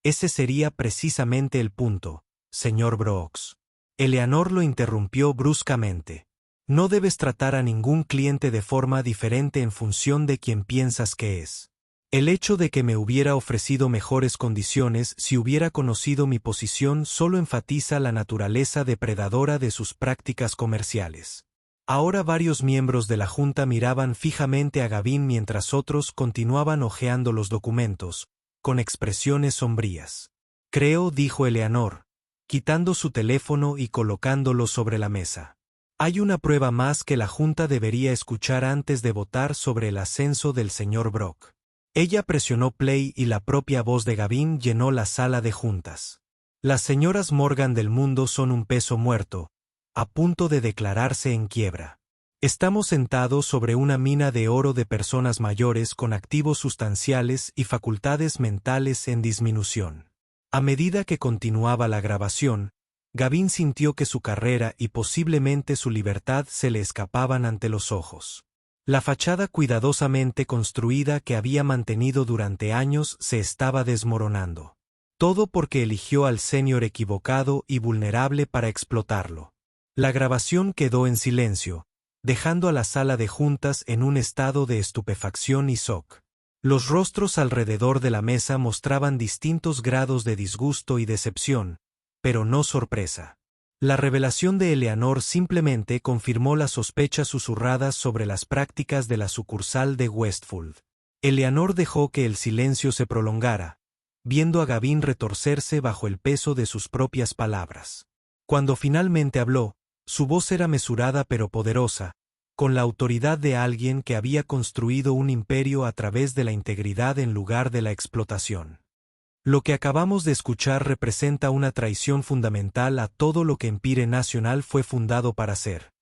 ese sería precisamente el punto, señor Brooks. Eleanor lo interrumpió bruscamente. No debes tratar a ningún cliente de forma diferente en función de quien piensas que es. El hecho de que me hubiera ofrecido mejores condiciones si hubiera conocido mi posición solo enfatiza la naturaleza depredadora de sus prácticas comerciales. Ahora varios miembros de la Junta miraban fijamente a Gavin mientras otros continuaban hojeando los documentos, con expresiones sombrías. Creo, dijo Eleanor, quitando su teléfono y colocándolo sobre la mesa. Hay una prueba más que la Junta debería escuchar antes de votar sobre el ascenso del señor Brock. Ella presionó play y la propia voz de Gavin llenó la sala de juntas. Las señoras Morgan del mundo son un peso muerto, a punto de declararse en quiebra. Estamos sentados sobre una mina de oro de personas mayores con activos sustanciales y facultades mentales en disminución. A medida que continuaba la grabación, Gavin sintió que su carrera y posiblemente su libertad se le escapaban ante los ojos. La fachada cuidadosamente construida que había mantenido durante años se estaba desmoronando. Todo porque eligió al senior equivocado y vulnerable para explotarlo. La grabación quedó en silencio, dejando a la sala de juntas en un estado de estupefacción y shock. Los rostros alrededor de la mesa mostraban distintos grados de disgusto y decepción, pero no sorpresa. La revelación de Eleanor simplemente confirmó las sospechas susurradas sobre las prácticas de la sucursal de Westfield. Eleanor dejó que el silencio se prolongara, viendo a Gavin retorcerse bajo el peso de sus propias palabras. Cuando finalmente habló, su voz era mesurada pero poderosa, con la autoridad de alguien que había construido un imperio a través de la integridad en lugar de la explotación. Lo que acabamos de escuchar representa una traición fundamental a todo lo que Empire National fue fundado para hacer,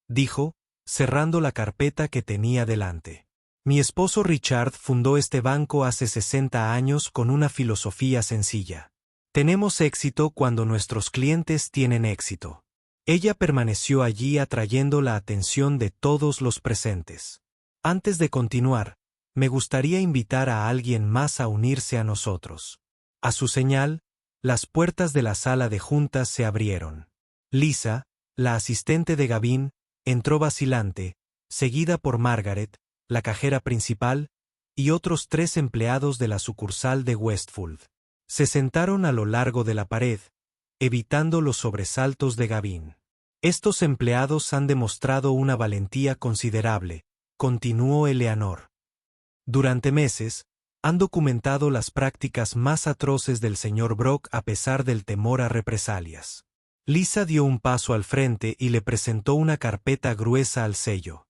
dijo, cerrando la carpeta que tenía delante. Mi esposo Richard fundó este banco hace 60 años con una filosofía sencilla. Tenemos éxito cuando nuestros clientes tienen éxito. Ella permaneció allí atrayendo la atención de todos los presentes. Antes de continuar, me gustaría invitar a alguien más a unirse a nosotros. A su señal, las puertas de la sala de juntas se abrieron. Lisa, la asistente de Gavin, entró vacilante, seguida por Margaret, la cajera principal, y otros 3 empleados de la sucursal de Westfield. Se sentaron a lo largo de la pared, evitando los sobresaltos de Gavin. Estos empleados han demostrado una valentía considerable, continuó Eleanor. Durante meses, han documentado las prácticas más atroces del señor Brock a pesar del temor a represalias. Lisa dio un paso al frente y le presentó una carpeta gruesa al sello.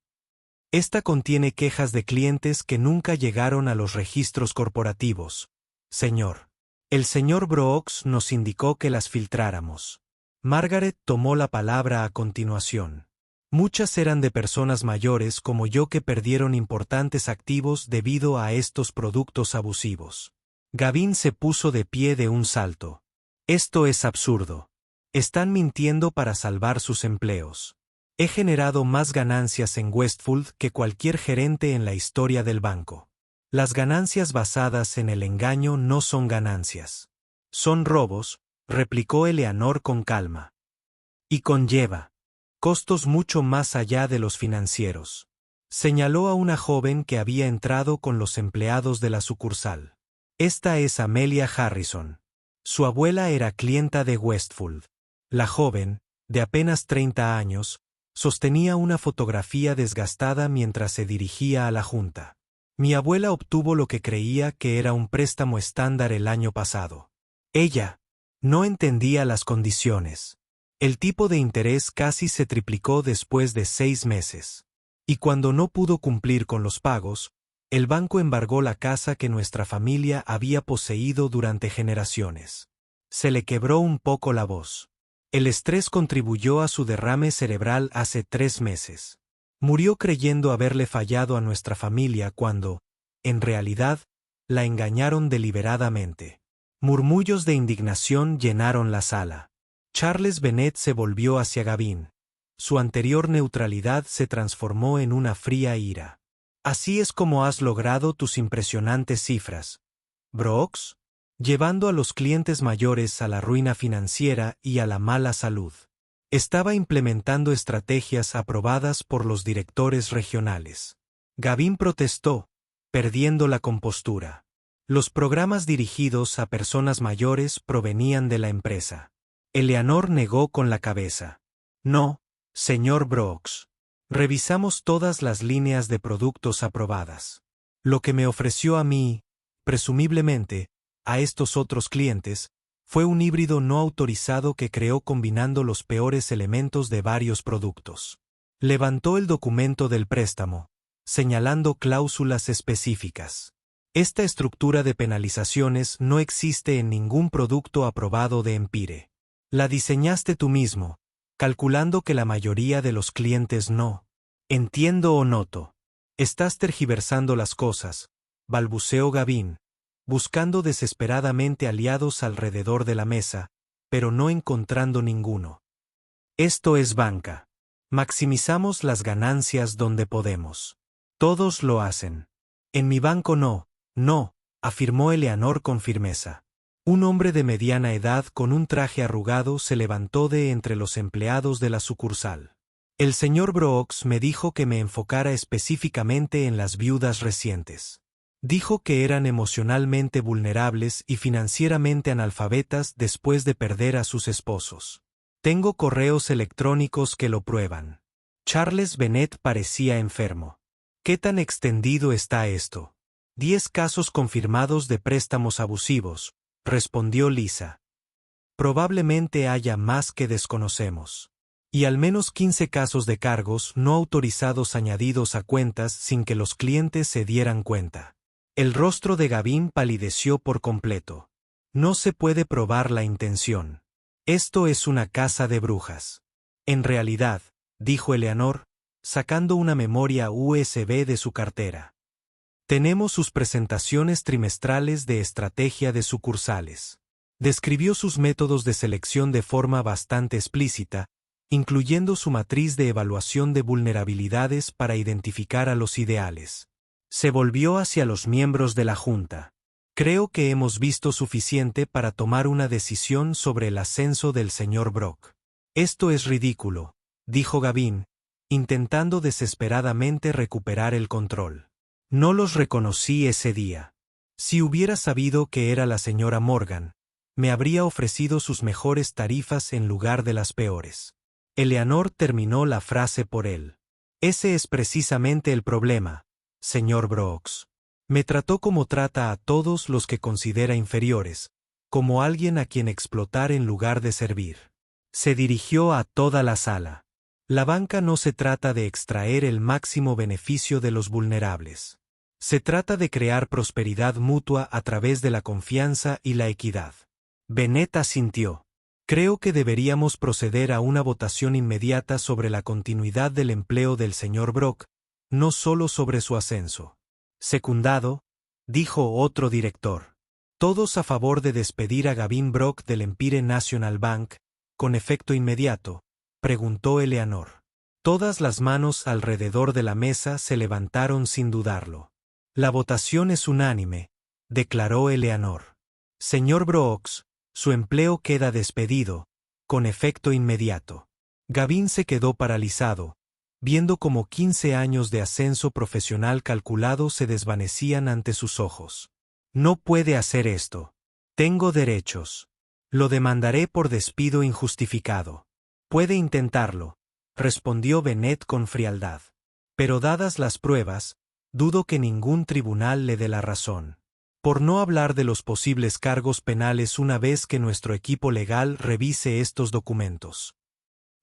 Esta contiene quejas de clientes que nunca llegaron a los registros corporativos, señor. El señor Brooks nos indicó que las filtráramos. Margaret tomó la palabra a continuación. Muchas eran de personas mayores como yo que perdieron importantes activos debido a estos productos abusivos. Gavin se puso de pie de un salto. Esto es absurdo. Están mintiendo para salvar sus empleos. He generado más ganancias en Westfield que cualquier gerente en la historia del banco. Las ganancias basadas en el engaño no son ganancias. Son robos, replicó Eleanor con calma. Y conlleva costos mucho más allá de los financieros. Señaló a una joven que había entrado con los empleados de la sucursal. Esta es Amelia Harrison. Su abuela era clienta de Westfield. La joven, de apenas 30 años, Sostenía una fotografía desgastada mientras se dirigía a la junta. Mi abuela obtuvo lo que creía que era un préstamo estándar el año pasado. Ella no entendía las condiciones. El tipo de interés casi se triplicó después de 6 meses. Y cuando no pudo cumplir con los pagos, el banco embargó la casa que nuestra familia había poseído durante generaciones. Se le quebró un poco la voz. El estrés contribuyó a su derrame cerebral hace 3 meses. Murió creyendo haberle fallado a nuestra familia cuando, en realidad, la engañaron deliberadamente. Murmullos de indignación llenaron la sala. Charles Bennet se volvió hacia Gavin. Su anterior neutralidad se transformó en una fría ira. Así es como has logrado tus impresionantes cifras, Brooks, llevando a los clientes mayores a la ruina financiera y a la mala salud. Estaba implementando estrategias aprobadas por los directores regionales. Gavin protestó, perdiendo la compostura. Los programas dirigidos a personas mayores provenían de la empresa. Eleanor negó con la cabeza. No, señor Brooks. Revisamos todas las líneas de productos aprobadas. Lo que me ofreció a mí, presumiblemente, a estos otros clientes, fue un híbrido no autorizado que creó combinando los peores elementos de varios productos. Levantó el documento del préstamo, señalando cláusulas específicas. Esta estructura de penalizaciones no existe en ningún producto aprobado de Empire. La diseñaste tú mismo, calculando que la mayoría de los clientes no. Entiendo o noto. Estás tergiversando las cosas, balbuceó Gavin, buscando desesperadamente aliados alrededor de la mesa, pero no encontrando ninguno. Esto es banca. Maximizamos las ganancias donde podemos. Todos lo hacen. En mi banco no, afirmó Eleanor con firmeza. Un hombre de mediana edad con un traje arrugado se levantó de entre los empleados de la sucursal. El señor Brooks me dijo que me enfocara específicamente en las viudas recientes. Dijo que eran emocionalmente vulnerables y financieramente analfabetas después de perder a sus esposos. Tengo correos electrónicos que lo prueban. Charles Bennet parecía enfermo. ¿Qué tan extendido está esto? 10 casos confirmados de préstamos abusivos, respondió Lisa. Probablemente haya más que desconocemos. Y al menos 15 casos de cargos no autorizados añadidos a cuentas sin que los clientes se dieran cuenta. El rostro de Gavin palideció por completo. No se puede probar la intención. Esto es una casa de brujas. En realidad, dijo Eleanor, sacando una memoria USB de su cartera. Tenemos sus presentaciones trimestrales de estrategia de sucursales. Describió sus métodos de selección de forma bastante explícita, incluyendo su matriz de evaluación de vulnerabilidades para identificar a los ideales. Se volvió hacia los miembros de la junta. Creo que hemos visto suficiente para tomar una decisión sobre el ascenso del señor Brock. Esto es ridículo, dijo Gavin, intentando desesperadamente recuperar el control. No los reconocí ese día. Si hubiera sabido que era la señora Morgan, me habría ofrecido sus mejores tarifas en lugar de las peores. Eleanor terminó la frase por él. Ese es precisamente el problema, señor Brooks. Me trató como trata a todos los que considera inferiores, como alguien a quien explotar en lugar de servir. Se dirigió a toda la sala. La banca no se trata de extraer el máximo beneficio de los vulnerables. Se trata de crear prosperidad mutua a través de la confianza y la equidad. Bennet asintió. Creo que deberíamos proceder a una votación inmediata sobre la continuidad del empleo del señor Brock, no solo sobre su ascenso. Secundado, dijo otro director. Todos a favor de despedir a Gavin Brock del Empire National Bank, con efecto inmediato, preguntó Eleanor. Todas las manos alrededor de la mesa se levantaron sin dudarlo. La votación es unánime, declaró Eleanor. Señor Brooks, su empleo queda despedido, con efecto inmediato. Gavin se quedó paralizado, viendo cómo 15 años de ascenso profesional calculado se desvanecían ante sus ojos. No puede hacer esto. Tengo derechos. Lo demandaré por despido injustificado. Puede intentarlo, respondió Bennett con frialdad. Pero dadas las pruebas, dudo que ningún tribunal le dé la razón. Por no hablar de los posibles cargos penales una vez que nuestro equipo legal revise estos documentos.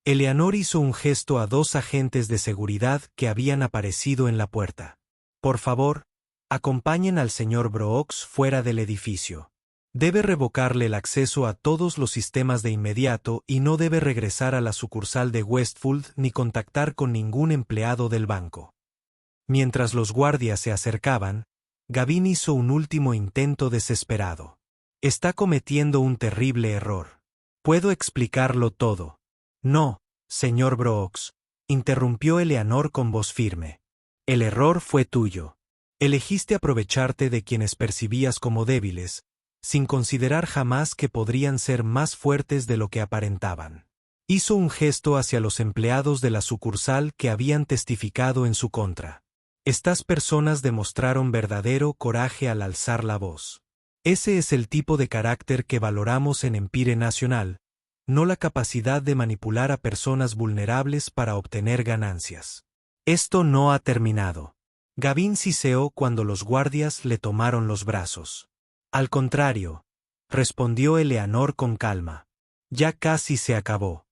Eleanor hizo un gesto a dos agentes de seguridad que habían aparecido en la puerta. Por favor, acompañen al señor Brooks fuera del edificio. Debe revocarle el acceso a todos los sistemas de inmediato y no debe regresar a la sucursal de Westfield ni contactar con ningún empleado del banco. Mientras los guardias se acercaban, Gavin hizo un último intento desesperado. Está cometiendo un terrible error. Puedo explicarlo todo. No, señor Brooks, interrumpió Eleanor con voz firme. El error fue tuyo. Elegiste aprovecharte de quienes percibías como débiles, sin considerar jamás que podrían ser más fuertes de lo que aparentaban. Hizo un gesto hacia los empleados de la sucursal que habían testificado en su contra. Estas personas demostraron verdadero coraje al alzar la voz. Ese es el tipo de carácter que valoramos en Empire National, no la capacidad de manipular a personas vulnerables para obtener ganancias. Esto no ha terminado. Gavin siseó cuando los guardias le tomaron los brazos. Al contrario, respondió Eleanor con calma. Ya casi se acabó.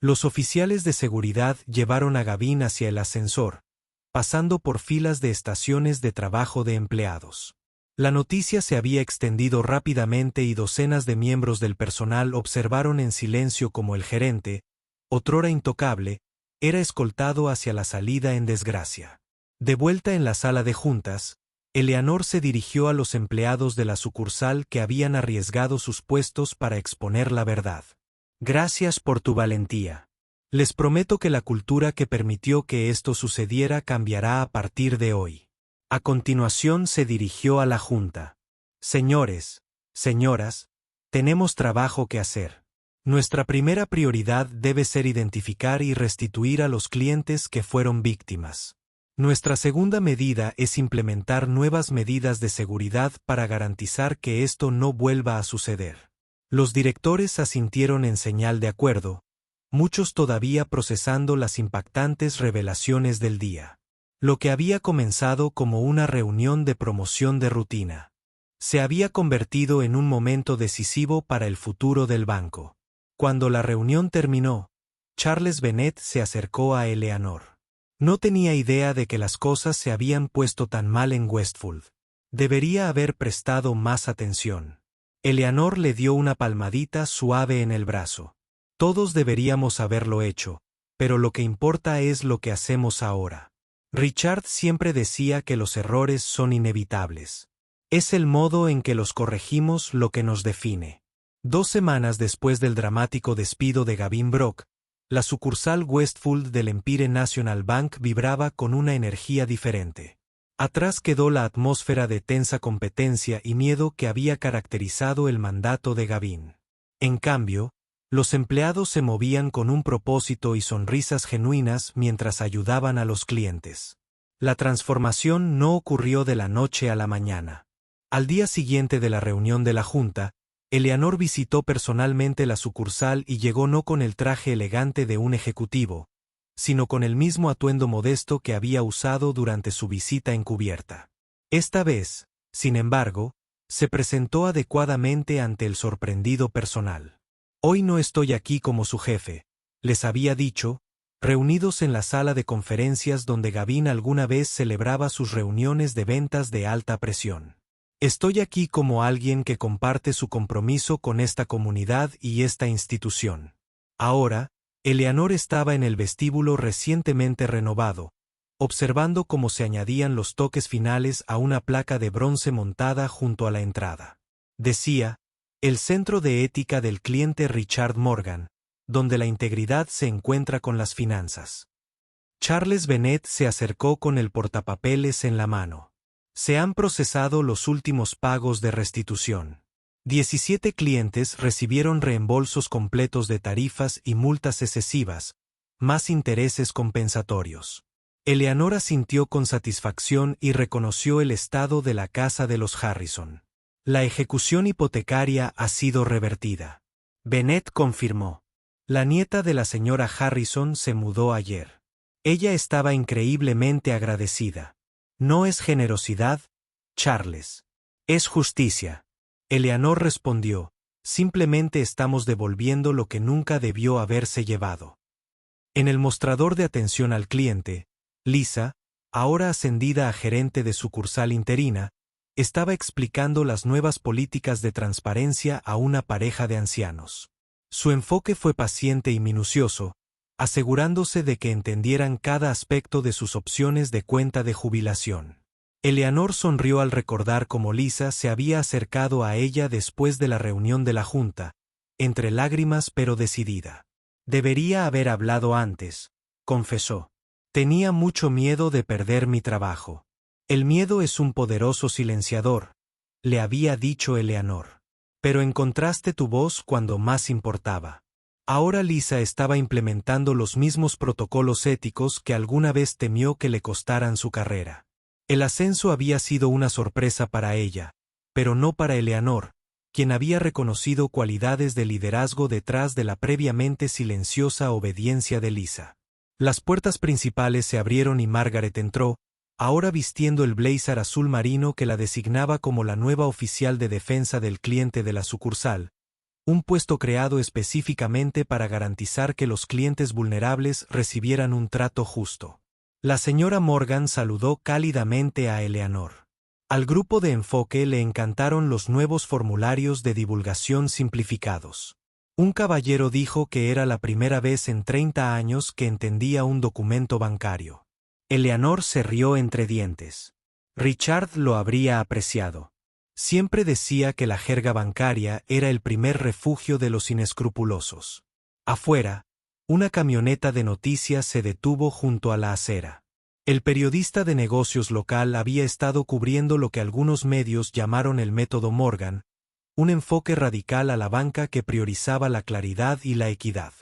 Los oficiales de seguridad llevaron a Gavin hacia el ascensor, pasando por filas de estaciones de trabajo de empleados. La noticia se había extendido rápidamente y docenas de miembros del personal observaron en silencio como el gerente, otrora intocable, era escoltado hacia la salida en desgracia. De vuelta en la sala de juntas, Eleanor se dirigió a los empleados de la sucursal que habían arriesgado sus puestos para exponer la verdad. Gracias por tu valentía. Les prometo que la cultura que permitió que esto sucediera cambiará a partir de hoy. A continuación se dirigió a la junta. Señores, señoras, tenemos trabajo que hacer. Nuestra primera prioridad debe ser identificar y restituir a los clientes que fueron víctimas. Nuestra segunda medida es implementar nuevas medidas de seguridad para garantizar que esto no vuelva a suceder. Los directores asintieron en señal de acuerdo, muchos todavía procesando las impactantes revelaciones del día. Lo que había comenzado como una reunión de promoción de rutina se había convertido en un momento decisivo para el futuro del banco. Cuando la reunión terminó, Charles Bennett se acercó a Eleanor. No tenía idea de que las cosas se habían puesto tan mal en Westfield. Debería haber prestado más atención. Eleanor le dio una palmadita suave en el brazo. Todos deberíamos haberlo hecho, pero lo que importa es lo que hacemos ahora. Richard siempre decía que los errores son inevitables. Es el modo en que los corregimos lo que nos define. 2 semanas después del dramático despido de Gavin Brock, la sucursal Westfield del Empire National Bank vibraba con una energía diferente. Atrás quedó la atmósfera de tensa competencia y miedo que había caracterizado el mandato de Gavin. En cambio, los empleados se movían con un propósito y sonrisas genuinas mientras ayudaban a los clientes. La transformación no ocurrió de la noche a la mañana. Al día siguiente de la reunión de la junta, Eleanor visitó personalmente la sucursal y llegó no con el traje elegante de un ejecutivo, sino con el mismo atuendo modesto que había usado durante su visita encubierta. Esta vez, sin embargo, se presentó adecuadamente ante el sorprendido personal. Hoy no estoy aquí como su jefe, les había dicho, reunidos en la sala de conferencias donde Gavin alguna vez celebraba sus reuniones de ventas de alta presión. Estoy aquí como alguien que comparte su compromiso con esta comunidad y esta institución. Ahora, Eleanor estaba en el vestíbulo recientemente renovado, observando cómo se añadían los toques finales a una placa de bronce montada junto a la entrada. Decía, el Centro de Ética del Cliente Richard Morgan, donde la integridad se encuentra con las finanzas. Charles Bennett se acercó con el portapapeles en la mano. Se han procesado los últimos pagos de restitución. 17 clientes recibieron reembolsos completos de tarifas y multas excesivas, más intereses compensatorios. Eleanor asintió con satisfacción y reconoció el estado de la casa de los Harrison. La ejecución hipotecaria ha sido revertida. Bennett confirmó. La nieta de la señora Harrison se mudó ayer. Ella estaba increíblemente agradecida. No es generosidad, Charles. Es justicia. Eleanor respondió, simplemente estamos devolviendo lo que nunca debió haberse llevado. En el mostrador de atención al cliente, Lisa, ahora ascendida a gerente de sucursal interina, estaba explicando las nuevas políticas de transparencia a una pareja de ancianos. Su enfoque fue paciente y minucioso, asegurándose de que entendieran cada aspecto de sus opciones de cuenta de jubilación. Eleanor sonrió al recordar cómo Lisa se había acercado a ella después de la reunión de la junta, entre lágrimas pero decidida. Debería haber hablado antes, confesó. Tenía mucho miedo de perder mi trabajo. El miedo es un poderoso silenciador, le había dicho Eleanor. Pero encontraste tu voz cuando más importaba. Ahora Lisa estaba implementando los mismos protocolos éticos que alguna vez temió que le costaran su carrera. El ascenso había sido una sorpresa para ella, pero no para Eleanor, quien había reconocido cualidades de liderazgo detrás de la previamente silenciosa obediencia de Lisa. Las puertas principales se abrieron y Margaret entró, ahora vistiendo el blazer azul marino que la designaba como la nueva oficial de defensa del cliente de la sucursal, un puesto creado específicamente para garantizar que los clientes vulnerables recibieran un trato justo. La señora Morgan saludó cálidamente a Eleanor. Al grupo de enfoque le encantaron los nuevos formularios de divulgación simplificados. Un caballero dijo que era la primera vez en 30 años que entendía un documento bancario. Eleanor se rió entre dientes. Richard lo habría apreciado. Siempre decía que la jerga bancaria era el primer refugio de los inescrupulosos. Afuera, una camioneta de noticias se detuvo junto a la acera. El periodista de negocios local había estado cubriendo lo que algunos medios llamaron el método Morgan, un enfoque radical a la banca que priorizaba la claridad y la equidad.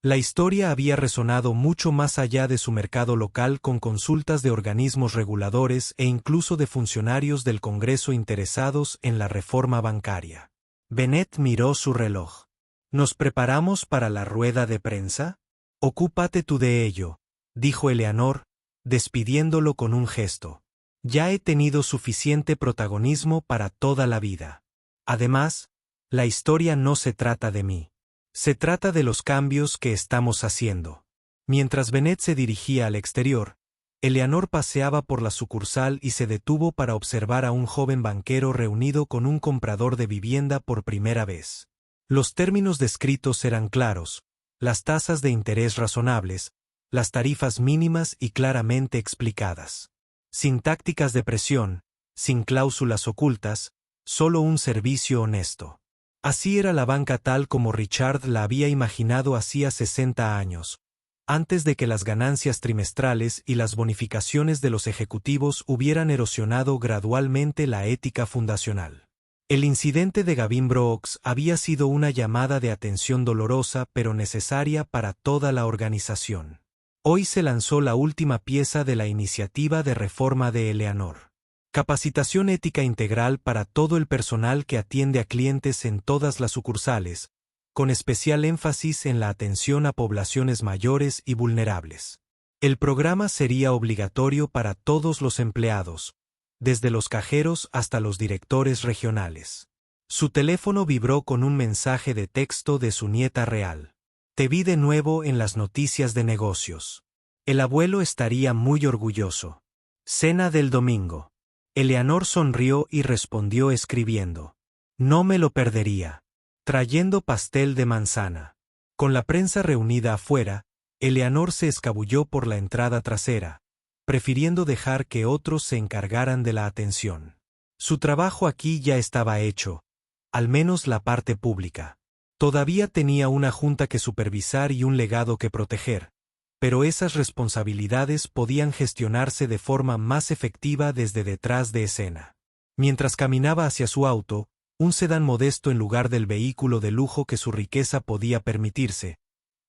La historia había resonado mucho más allá de su mercado local con consultas de organismos reguladores e incluso de funcionarios del Congreso interesados en la reforma bancaria. Bennett miró su reloj. ¿Nos preparamos para la rueda de prensa? Ocúpate tú de ello, dijo Eleanor, despidiéndolo con un gesto. Ya he tenido suficiente protagonismo para toda la vida. Además, la historia no se trata de mí. Se trata de los cambios que estamos haciendo. Mientras Bennett se dirigía al exterior, Eleanor paseaba por la sucursal y se detuvo para observar a un joven banquero reunido con un comprador de vivienda por primera vez. Los términos descritos eran claros, las tasas de interés razonables, las tarifas mínimas y claramente explicadas. Sin tácticas de presión, sin cláusulas ocultas, solo un servicio honesto. Así era la banca tal como Richard la había imaginado hacía 60 años, antes de que las ganancias trimestrales y las bonificaciones de los ejecutivos hubieran erosionado gradualmente la ética fundacional. El incidente de Gavin Brooks había sido una llamada de atención dolorosa pero necesaria para toda la organización. Hoy se lanzó la última pieza de la iniciativa de reforma de Eleanor. Capacitación ética integral para todo el personal que atiende a clientes en todas las sucursales, con especial énfasis en la atención a poblaciones mayores y vulnerables. El programa sería obligatorio para todos los empleados, desde los cajeros hasta los directores regionales. Su teléfono vibró con un mensaje de texto de su nieta real. Te vi de nuevo en las noticias de negocios. El abuelo estaría muy orgulloso. Cena del domingo. Eleanor sonrió y respondió escribiendo. No me lo perdería. Trayendo pastel de manzana. Con la prensa reunida afuera, Eleanor se escabulló por la entrada trasera, prefiriendo dejar que otros se encargaran de la atención. Su trabajo aquí ya estaba hecho, al menos la parte pública. Todavía tenía una junta que supervisar y un legado que proteger, pero esas responsabilidades podían gestionarse de forma más efectiva desde detrás de escena. Mientras caminaba hacia su auto, un sedán modesto en lugar del vehículo de lujo que su riqueza podía permitirse,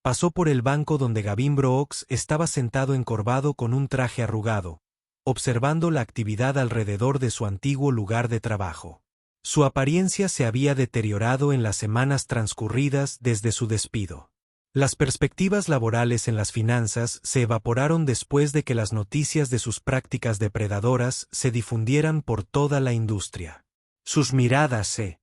pasó por el banco donde Gavin Brooks estaba sentado encorvado con un traje arrugado, observando la actividad alrededor de su antiguo lugar de trabajo. Su apariencia se había deteriorado en las semanas transcurridas desde su despido. Las perspectivas laborales en las finanzas se evaporaron después de que las noticias de sus prácticas depredadoras se difundieran por toda la industria. Sus miradas se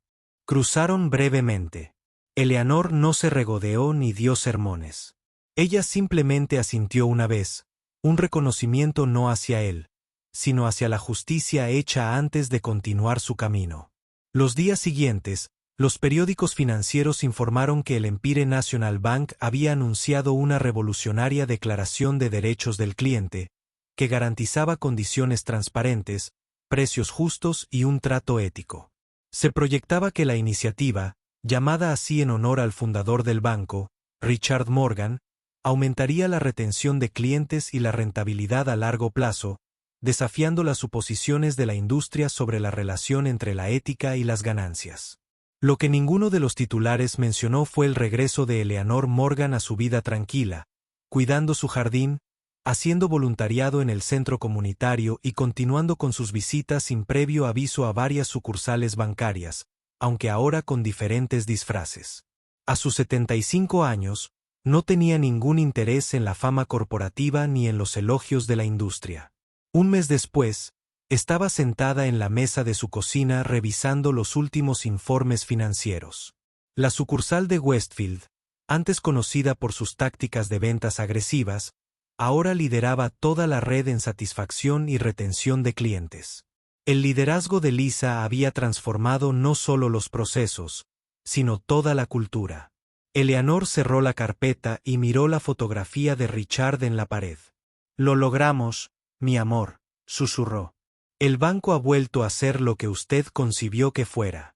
cruzaron brevemente. Eleanor no se regodeó ni dio sermones. Ella simplemente asintió una vez, un reconocimiento no hacia él, sino hacia la justicia hecha antes de continuar su camino. Los días siguientes, los periódicos financieros informaron que el Empire National Bank había anunciado una revolucionaria declaración de derechos del cliente, que garantizaba condiciones transparentes, precios justos y un trato ético. Se proyectaba que la iniciativa, llamada así en honor al fundador del banco, Richard Morgan, aumentaría la retención de clientes y la rentabilidad a largo plazo, desafiando las suposiciones de la industria sobre la relación entre la ética y las ganancias. Lo que ninguno de los titulares mencionó fue el regreso de Eleanor Morgan a su vida tranquila, cuidando su jardín, haciendo voluntariado en el centro comunitario y continuando con sus visitas sin previo aviso a varias sucursales bancarias, aunque ahora con diferentes disfraces. A sus 75 años, no tenía ningún interés en la fama corporativa ni en los elogios de la industria. Un mes después, estaba sentada en la mesa de su cocina revisando los últimos informes financieros. La sucursal de Westfield, antes conocida por sus tácticas de ventas agresivas, ahora lideraba toda la red en satisfacción y retención de clientes. El liderazgo de Lisa había transformado no solo los procesos, sino toda la cultura. Eleanor cerró la carpeta y miró la fotografía de Richard en la pared. «Lo logramos, mi amor», susurró. «El banco ha vuelto a ser lo que usted concibió que fuera».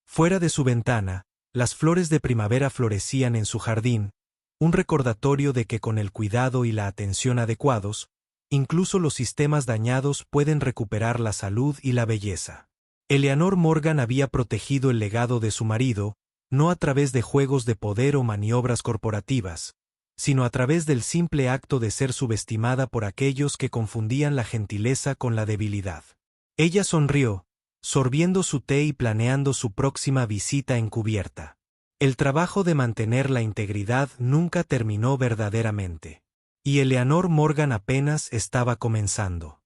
Fuera de su ventana, las flores de primavera florecían en su jardín, un recordatorio de que con el cuidado y la atención adecuados, incluso los sistemas dañados pueden recuperar la salud y la belleza. Eleanor Morgan había protegido el legado de su marido, no a través de juegos de poder o maniobras corporativas, sino a través del simple acto de ser subestimada por aquellos que confundían la gentileza con la debilidad. Ella sonrió, sorbiendo su té y planeando su próxima visita encubierta. El trabajo de mantener la integridad nunca terminó verdaderamente. Y Eleanor Morgan apenas estaba comenzando.